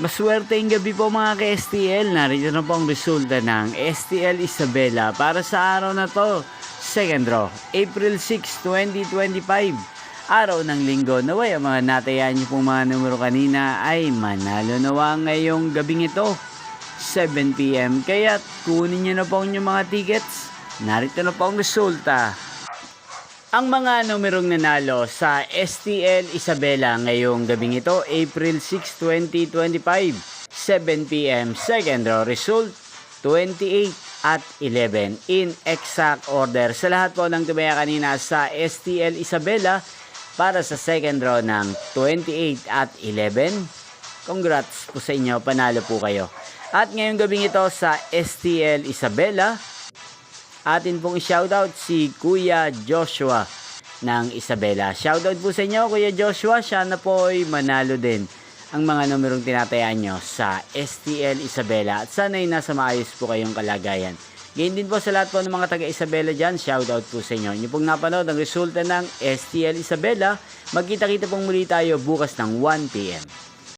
Maswerteng gabi po mga ka-STL. Narito na po ang resulta ng STL Isabela para sa araw na to. Second draw, April 6, 2025. Araw ng linggo. Naway ang mga natayaan niyo pong mga numero kanina ay manalo nawa ngayong gabing ito. 7 PM. Kaya kunin niyo na po ang inyong mga tickets. Narito na po ang resulta. Ang mga numerong nanalo sa STL Isabela ngayong gabing ito, April 6, 2025, 7 PM, second draw result, 28 at 11 in exact order. Sa lahat po ng tumaya kanina sa STL Isabela para sa second draw ng 28 at 11, congrats po sa inyo, panalo po kayo. At ngayong gabing ito sa STL Isabela, atin pong i-shoutout si Kuya Joshua ng Isabela. Shoutout po sa inyo Kuya Joshua, sana po ay manalo din ang mga numerong tinatayaan nyo sa STL Isabela at sana'y nasa maayos po kayong kalagayan. Ganyan din po sa lahat po ng mga taga Isabela dyan, shoutout po sa inyo. Inyo pong napanood ang resulta ng STL Isabela. Magkita-kita pong muli tayo bukas ng 1 PM.